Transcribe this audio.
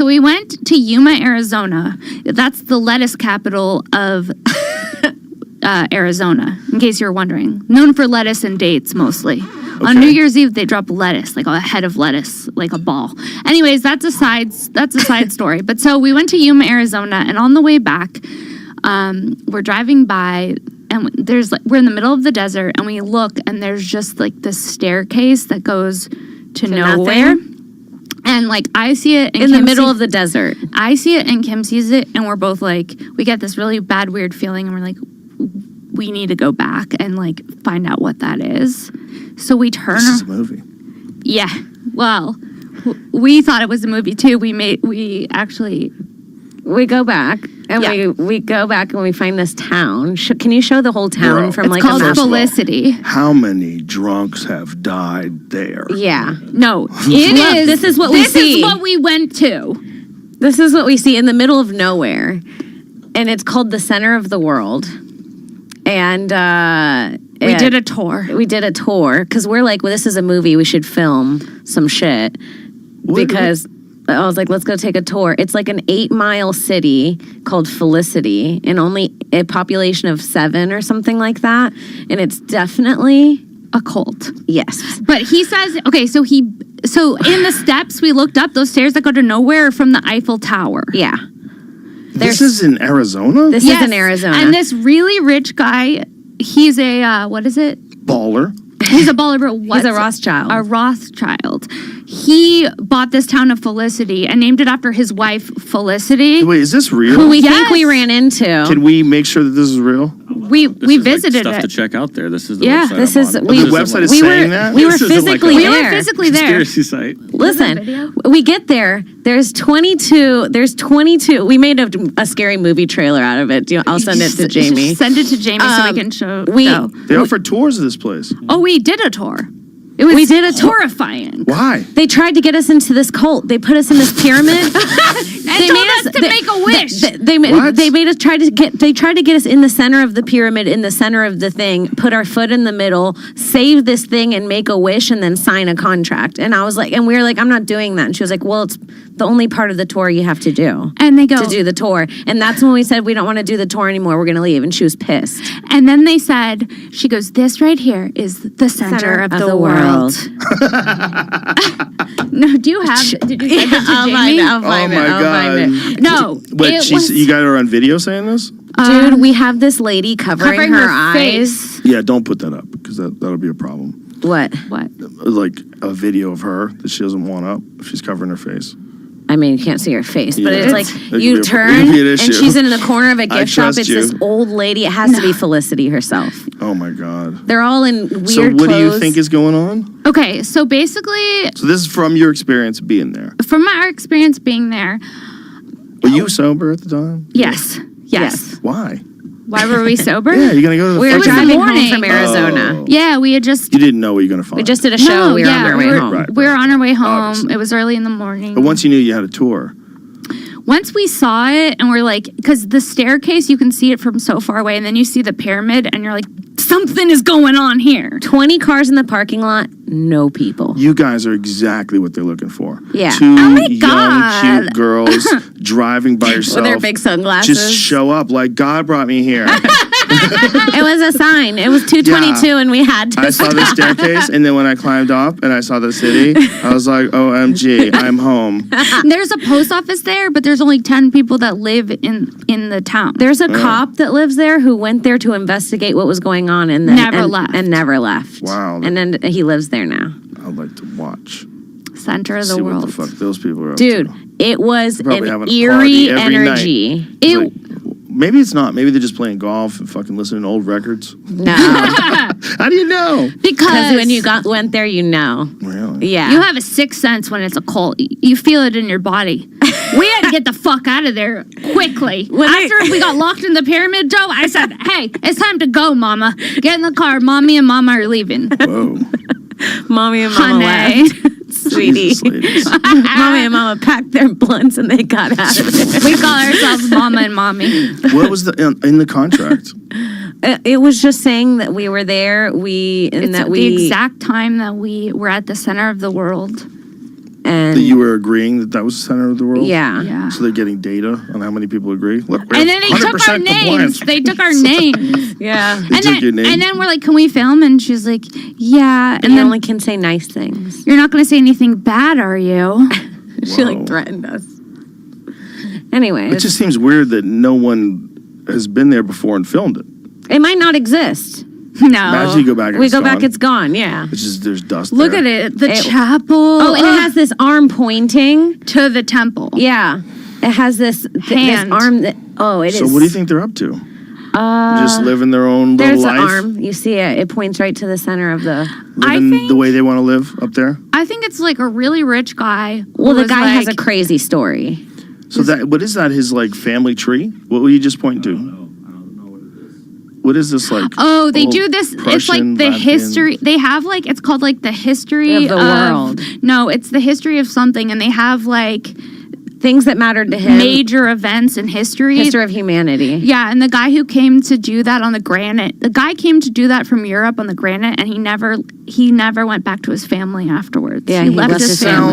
So we went to Yuma, Arizona. That's the lettuce capital of Arizona, in case you were wondering. Known for lettuce and dates, mostly. Okay. On New Year's Eve, they drop lettuce, like a head of lettuce, like a ball. Anyways, that's a side story. But so we went to Yuma, Arizona, and on the way back, we're driving by, and we're in the middle of the desert, and we look, and there's just like this staircase that goes to nowhere. Nothing. And like I see it in the middle of the desert. I see it, and Kim sees it, and we're both like, we get this really bad, weird feeling, and we're like, we need to go back and like find out what that is. So we turn. This is a movie. Yeah. Well, we thought it was a movie too. We go back and we go back and we find this town. Can you show the whole town from it's like called Felicity? How many drunks have died there? Yeah. No, it is. This is what we see. This is what we went to. This is what we see in the middle of nowhere, and it's called the center of the world. And we did a tour. We did a tour because we're like, well, this is a movie. We should film some shit. Because I was like, let's go take a tour. It's like an 8-mile city called Felicity and only a population of 7 or something like that. And it's definitely a cult. Yes. But he says, okay, so in the steps, we looked up those stairs that go to nowhere are from the Eiffel Tower. Yeah. This is in Arizona? This is in Arizona. And this really rich guy, he's a, what is it? Baller. He's a baller, but what? He's a Rothschild. A Rothschild. He bought this town of Felicity and named it after his wife, Felicity. Wait, is this real? Who we think we ran into. Can we make sure that this is real? We visited stuff it. to check out there. This is the yeah. website. This is the website is saying that. We were physically there. We were physically there. Conspiracy site. Listen, we get there. There's 22. We made a scary movie trailer out of it. I'll send it to Jamie. Send it to Jamie so we can show. They offer tours of this place. Oh, we did a tour. We did a horrifying. Why? They tried to get us into this cult. They put us in this pyramid. They told us to make a wish. They tried to get us in the center of the pyramid, in the center of the thing, put our foot in the middle, save this thing and make a wish and then sign a contract. And I was like, and we were like, I'm not doing that. And she was like, well, it's the only part of the tour you have to do. And they go to do the tour. And that's when we said, we don't want to do the tour anymore. We're going to leave. And she was pissed. And then they said, she goes, this right here is the center of the world. No, did you send it to Jamie? I'll find it. No. Wait, you got her on video saying this? Dude, we have this lady covering her eyes. Face. Yeah, don't put that up because that'll be a problem. What? Like a video of her that she doesn't want up if she's covering her face. I mean, you can't see her face, but it's like it you turn and she's in the corner of a gift shop. It's you. this old lady. It has to be Felicity herself. Oh my God. They're all in weird clothes. So what do you think is going on? Okay, so basically... So this is from your experience being there? From our experience being there. Were you sober at the time? Yes. Why? Why were we sober? Yeah, you're going to go to the We were driving home from Arizona. Oh. Yeah, we had just... You didn't know what you were going to find. We just did a show. We were on our way home. Right. We were on our way home. Obviously. It was early in the morning. But once you knew you had a tour... Once we saw it and we're like, because the staircase, you can see it from so far away, and then you see the pyramid and you're like, something is going on here. 20 cars in the parking lot, no people. You guys are exactly what they're looking for. Yeah. 2 young, cute girls driving by yourself. With their big sunglasses. Just show up like God brought me here. It was a sign. It was 2:22 and we had to. I saw the staircase, and then when I climbed up and I saw the city, I was like, OMG, I'm home. There's a post office there, but there's only 10 people that live in the town. There's a cop that lives there who went there to investigate what was going on and then never left. Wow. And then he lives there now. I'd like to watch. Center of the See world. what the fuck those people are up Dude, to. it was Probably an having a eerie party every energy. night. Maybe it's not. Maybe they're just playing golf and fucking listening to old records. No. How do you know? Because when you went there, you know. Really? Yeah. You have a sixth sense when it's a cult. You feel it in your body. We had to get the fuck out of there quickly. After we got locked in the pyramid, Joe, I said, hey, it's time to go, Mama. Get in the car. Mommy and Mama are leaving. Whoa. Mommy and Mama left. Sweetie. Jesus, Mommy and Mama packed their blunts and they got out of there. We call ourselves Mama and Mommy. What was in the contract? It was just saying that we were there. The exact time that we were at the center of the world. And That you were agreeing that was the center of the world? yeah. Yeah. So they're getting data on how many people agree? Look, we're And then they took our 100% names. compliance. They took our names. Yeah. And took your name? then we're like, can we film? And she's like, yeah. And And you then only can say nice things. you're not going to say anything bad, are you? She like Whoa. threatened us. Anyway, It just seems weird that no one has been there before and filmed it. it might not exist. No. Imagine you go back and We it's go back, gone. it's gone. Yeah. It's just, there's dust Look there. at it. The It- chapel. Oh, and it has this arm pointing. to the temple. Yeah. It has this Hand. arm that. Oh, it is. So what do you think they're up to? Just living their own little There's life? the arm. You see it. It points right to the center of the. Living think- the way they want to live up there? I think it's like a really rich guy. Well, who the was guy has a like- crazy story. So that, what is that, his like family tree? What were you just pointing to? What is this like? Oh, they do this. It's Prussian, like the Latvian? history. They have like it's called like the history Of the world. No, it's the history of something, and they have like Things that mattered to him. major events in history. History of humanity. Yeah, and the guy who came to do that on the granite, the guy came to do that from Europe on the granite, and he never went back to his family afterwards. Yeah, he he left left his his family.